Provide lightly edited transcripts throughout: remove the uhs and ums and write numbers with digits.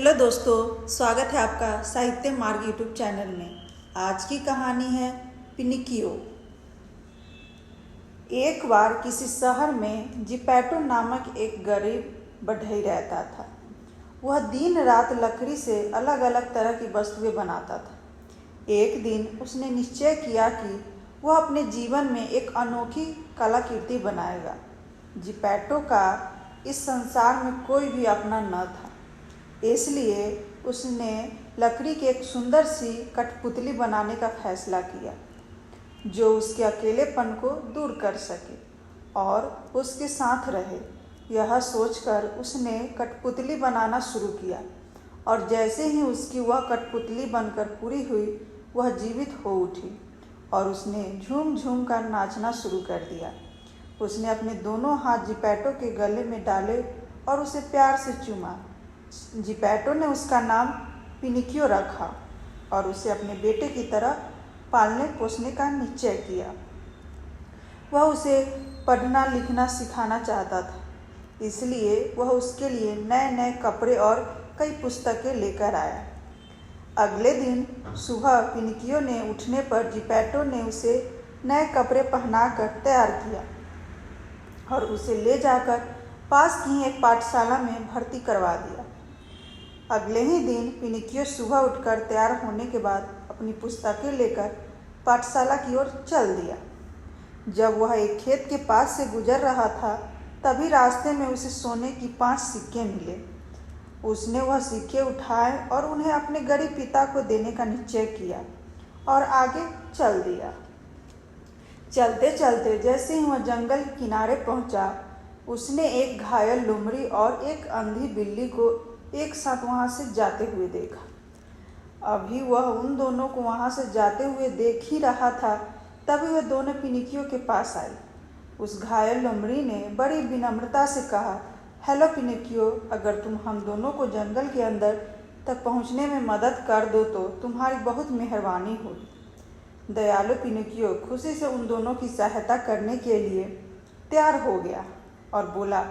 Hello दोस्तों, स्वागत है आपका साहित्य मार्ग यूट्यूब चैनल में। आज की कहानी है पिनिकियो। एक बार किसी शहर में जिपैटो नामक एक गरीब बढ़ई रहता था। वह दिन रात लकड़ी से अलग अलग तरह की वस्तुएं बनाता था। एक दिन उसने निश्चय किया कि वह अपने जीवन में एक अनोखी कलाकृति बनाएगा। जिपैटो का इस संसार में कोई भी अपना न था, इसलिए उसने लकड़ी की एक सुंदर सी कठपुतली बनाने का फैसला किया जो उसके अकेलेपन को दूर कर सके और उसके साथ रहे। यह सोचकर उसने कठपुतली बनाना शुरू किया और जैसे ही उसकी वह कठपुतली बनकर पूरी हुई, वह जीवित हो उठी और उसने झूम झूम कर नाचना शुरू कर दिया। उसने अपने दोनों हाथ जिपैटो के गले में डाले और उसे प्यार से चूमा। जिपैटो ने उसका नाम पिनिकियो रखा और उसे अपने बेटे की तरह पालने पोसने का निश्चय किया। वह उसे पढ़ना लिखना सिखाना चाहता था, इसलिए वह उसके लिए नए नए कपड़े और कई पुस्तकें लेकर आया। अगले दिन सुबह पिनिकियो ने उठने पर जिपैटो ने उसे नए कपड़े पहनाकर तैयार किया और उसे ले जाकर पास की एक पाठशाला में भर्ती करवा दिया। अगले ही दिन पिनिकियो सुबह उठकर तैयार होने के बाद अपनी पुस्तकें लेकर पाठशाला की ओर चल दिया। जब वह एक खेत के पास से गुजर रहा था, तभी रास्ते में उसे सोने की 5 सिक्के मिले। उसने वह सिक्के उठाए और उन्हें अपने गरीब पिता को देने का निश्चय किया और आगे चल दिया। चलते चलते जैसे ही वह जंगल के किनारे पहुंचा, उसने एक घायल लोमड़ी और एक अंधी बिल्ली को एक साथ वहां से जाते हुए देखा। अभी वह उन दोनों को वहां से जाते हुए देख ही रहा था, तभी वह दोनों पिनिकियो के पास आई। उस घायल लोमड़ी ने बड़ी विनम्रता से कहा, हेलो पिनिकियो, अगर तुम हम दोनों को जंगल के अंदर तक पहुंचने में मदद कर दो तो तुम्हारी बहुत मेहरबानी होगी। दयालु पिनिकियो खुशी से उन दोनों की सहायता करने के लिए तैयार हो गया और बोला,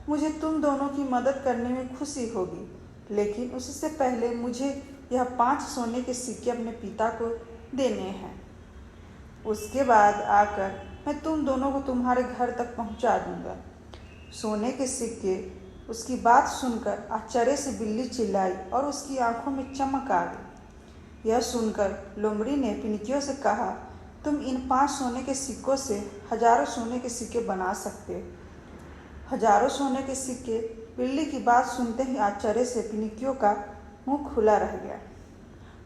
मुझे तुम दोनों की मदद करने में खुशी होगी, लेकिन उससे पहले मुझे यह 5 सोने के सिक्के अपने पिता को देने हैं। उसके बाद आकर मैं तुम दोनों को तुम्हारे घर तक पहुंचा दूंगा। सोने के सिक्के। उसकी बात सुनकर आश्चर्य से बिल्ली चिल्लाई और उसकी आंखों में चमक आ गई। यह सुनकर लोमड़ी ने पिनिकियो से कहा, तुम इन 5 सोने के सिक्कों से हजारों सोने के सिक्के बना सकते हो। हजारों सोने के सिक्के। बिल्ली की बात सुनते ही आश्चर्य से पिनिकियो का मुंह खुला रह गया।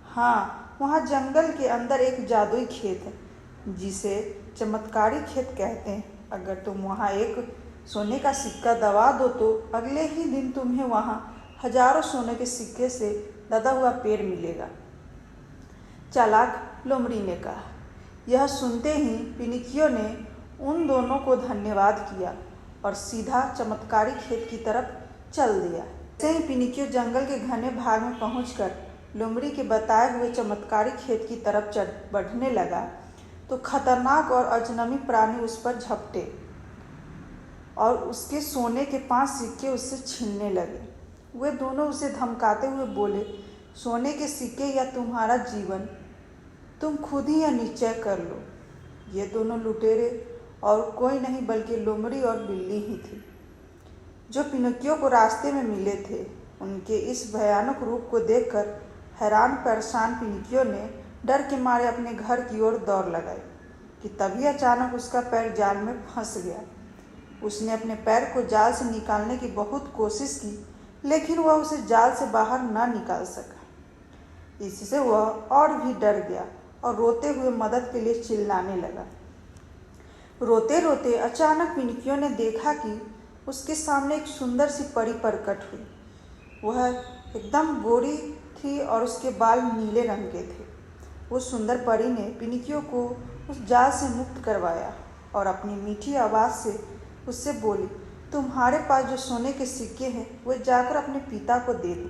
हाँ, वहाँ जंगल के अंदर एक जादुई खेत है जिसे चमत्कारी खेत कहते हैं। अगर तुम वहाँ एक सोने का सिक्का दबा दो तो अगले ही दिन तुम्हें वहाँ हजारों सोने के सिक्के से लदा हुआ पेड़ मिलेगा, चालाक लोमड़ी ने कहा। यह सुनते ही पिनिकियो ने उन दोनों को धन्यवाद किया और सीधा चमत्कारी खेत की तरफ चल दिया। जैसे ही पिनिकियो जंगल के घने भाग में पहुंचकर लोमड़ी के बताए हुए चमत्कारी खेत की तरफ बढ़ने लगा तो खतरनाक और अजनबी प्राणी उस पर झपटे और उसके सोने के 5 सिक्के उससे छीनने लगे। वे दोनों उसे धमकाते हुए बोले, सोने के सिक्के या तुम्हारा जीवन, तुम खुद ही यह निश्चय कर लो। ये दोनों लुटेरे और कोई नहीं बल्कि लोमड़ी और बिल्ली ही थी जो पिनिकियो को रास्ते में मिले थे। उनके इस भयानक रूप को देखकर हैरान परेशान पिनिकियो ने डर के मारे अपने घर की ओर दौड़ लगाई कि तभी अचानक उसका पैर जाल में फंस गया। उसने अपने पैर को जाल से निकालने की बहुत कोशिश की, लेकिन वह उसे जाल से बाहर न निकाल सका। इससे वह और भी डर गया और रोते हुए मदद के लिए चिल्लाने लगा। रोते रोते अचानक पिनिकियो ने देखा कि उसके सामने एक सुंदर सी परी प्रकट हुई। वह एकदम गोरी थी और उसके बाल नीले रंग के थे। उस सुंदर परी ने पिनिकियो को उस जाल से मुक्त करवाया और अपनी मीठी आवाज़ से उससे बोली, तुम्हारे पास जो सोने के सिक्के हैं वे जाकर अपने पिता को दे दो।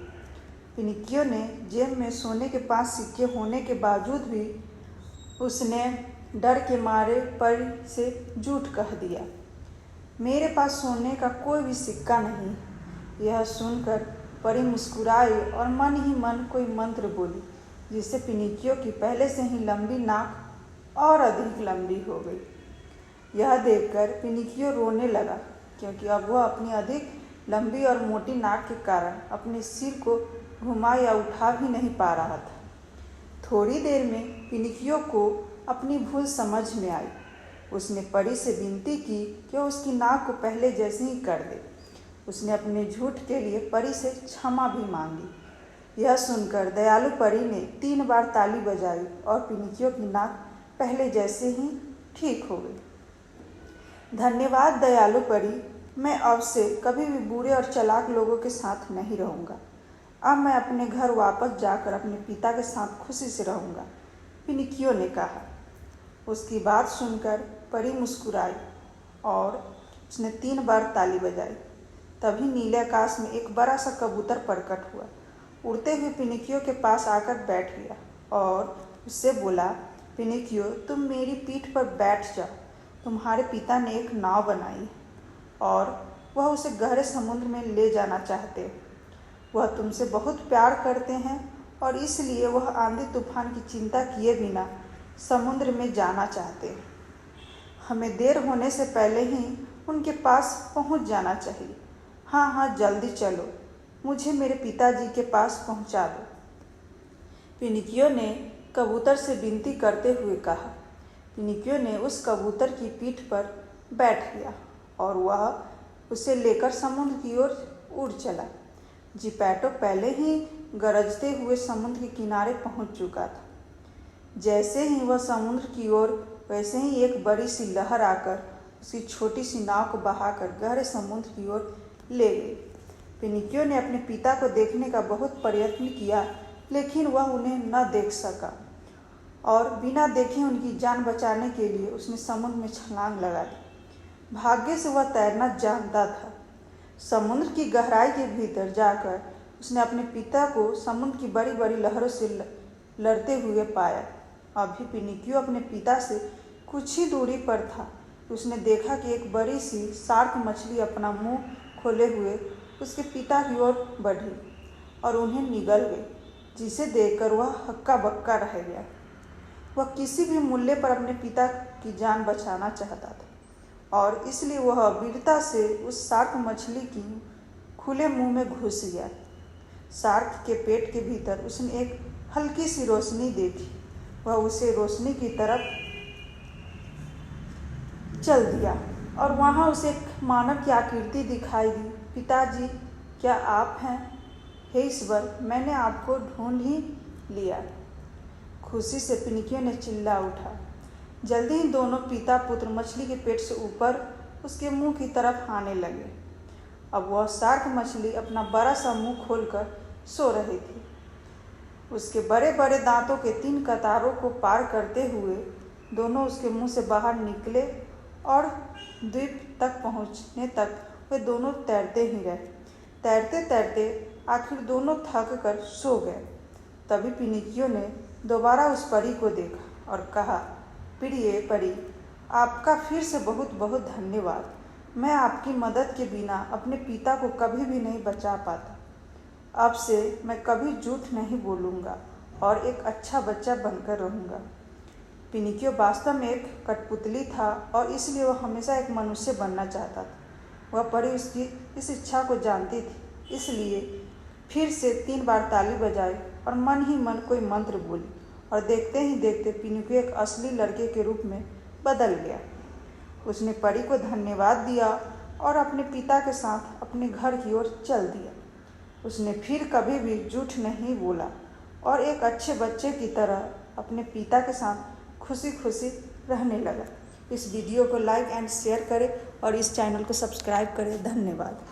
पिनिकियो ने जेब में सोने के 5 सिक्के होने के बावजूद भी उसने डर के मारे परी से झूठ कह दिया, मेरे पास सोने का कोई भी सिक्का नहीं। यह सुनकर परी मुस्कुराई और मन ही मन कोई मंत्र बोली, जिससे पिनिकियो की पहले से ही लंबी नाक और अधिक लंबी हो गई। यह देखकर पिनिकियो रोने लगा, क्योंकि अब वह अपनी अधिक लंबी और मोटी नाक के कारण अपने सिर को घुमा या उठा भी नहीं पा रहा था। थोड़ी देर में पिनिकियो को अपनी भूल समझ में आई। उसने परी से विनती की कि वह उसकी नाक को पहले जैसे ही कर दे। उसने अपने झूठ के लिए परी से क्षमा भी मांगी। यह सुनकर दयालु परी ने 3 बार ताली बजाई और पिनिकियो की नाक पहले जैसे ही ठीक हो गई। धन्यवाद दयालु परी, मैं अब से कभी भी बुरे और चालाक लोगों के साथ नहीं रहूँगा। अब मैं अपने घर वापस जाकर अपने पिता के साथ खुशी से रहूँगा, पिनिकियो ने कहा। उसकी बात सुनकर परी मुस्कुराई और उसने 3 बार ताली बजाई। तभी नीले आकाश में एक बड़ा सा कबूतर प्रकट हुआ। उड़ते हुए पिनिकियो के पास आकर बैठ गया और उससे बोला, पिनिकियो, तुम मेरी पीठ पर बैठ जाओ। तुम्हारे पिता ने एक नाव बनाई है और वह उसे गहरे समुद्र में ले जाना चाहते हैं। वह तुमसे बहुत प्यार करते हैं और इसलिए वह आंधी तूफान की चिंता किए बिना समुद्र में जाना चाहते हैं। हमें देर होने से पहले ही उनके पास पहुंच जाना चाहिए। हाँ हाँ, जल्दी चलो, मुझे मेरे पिताजी के पास पहुंचा दो। पिनिकियो ने कबूतर से विनती करते हुए कहा। पिनिकियो ने उस कबूतर की पीठ पर बैठ गया और वह उसे लेकर समुद्र की ओर उड़ चला। जिपैटो पहले ही गरजते हुए समुद्र के किनारे पहुंच चुका था। जैसे ही वह समुद्र की ओर, वैसे ही एक बड़ी सी लहर आकर उसकी छोटी सी नाव को बहाकर गहरे समुद्र की ओर ले गई। पिनिकियो ने अपने पिता को देखने का बहुत प्रयत्न किया, लेकिन वह उन्हें न देख सका और बिना देखे उनकी जान बचाने के लिए उसने समुद्र में छलांग लगा दी। भाग्य से वह तैरना जानता था। समुद्र की गहराई के भीतर जाकर उसने अपने पिता को समुद्र की बड़ी बड़ी लहरों से लड़ते हुए पाया। अभी पिनिकियो अपने पिता से कुछ ही दूरी पर था। उसने देखा कि एक बड़ी सी शार्क मछली अपना मुंह खोले हुए उसके पिता की ओर बढ़ी और उन्हें निगल गई, जिसे देखकर वह हक्का बक्का रह गया। वह किसी भी मूल्य पर अपने पिता की जान बचाना चाहता था और इसलिए वह वीरता से उस शार्क मछली की खुले मुंह में घुस गया। शार्क के पेट के भीतर उसने एक हल्की सी रोशनी देखी। वह उसे रोशनी की तरफ चल दिया और वहाँ उसे एक मानव की आकृति दिखाई दी। पिताजी, क्या आप हैं? हे ईश्वर, मैंने आपको ढूंढ ही लिया। खुशी से पिनिकियो ने चिल्ला उठा। जल्दी ही दोनों पिता पुत्र मछली के पेट से ऊपर उसके मुंह की तरफ आने लगे। अब वह शार्क मछली अपना बड़ा सा मुंह खोलकर सो रही थी। उसके बड़े बड़े दांतों के 3 कतारों को पार करते हुए दोनों उसके मुंह से बाहर निकले और द्वीप तक पहुंचने तक वे दोनों तैरते ही रहे। तैरते तैरते आखिर दोनों थक कर सो गए। तभी पिनिकियो ने दोबारा उस परी को देखा और कहा, प्रिय परी, आपका फिर से बहुत बहुत धन्यवाद। मैं आपकी मदद के बिना अपने पिता को कभी भी नहीं बचा पाता। अब से मैं कभी झूठ नहीं बोलूँगा और एक अच्छा बच्चा बनकर रहूँगा। पिनिकियो वास्तव में एक कठपुतली था और इसलिए वह हमेशा एक मनुष्य बनना चाहता था। वह परी उसकी इस इच्छा को जानती थी, इसलिए फिर से 3 बार ताली बजाई और मन ही मन कोई मंत्र बोली और देखते ही देखते पिनिकियो एक असली लड़के के रूप में बदल गया। उसने परी को धन्यवाद दिया और अपने पिता के साथ अपने घर की ओर चल दिया। उसने फिर कभी भी झूठ नहीं बोला और एक अच्छे बच्चे की तरह अपने पिता के साथ खुशी खुशी रहने लगा। इस वीडियो को लाइक एंड शेयर करें और इस चैनल को सब्सक्राइब करें। धन्यवाद।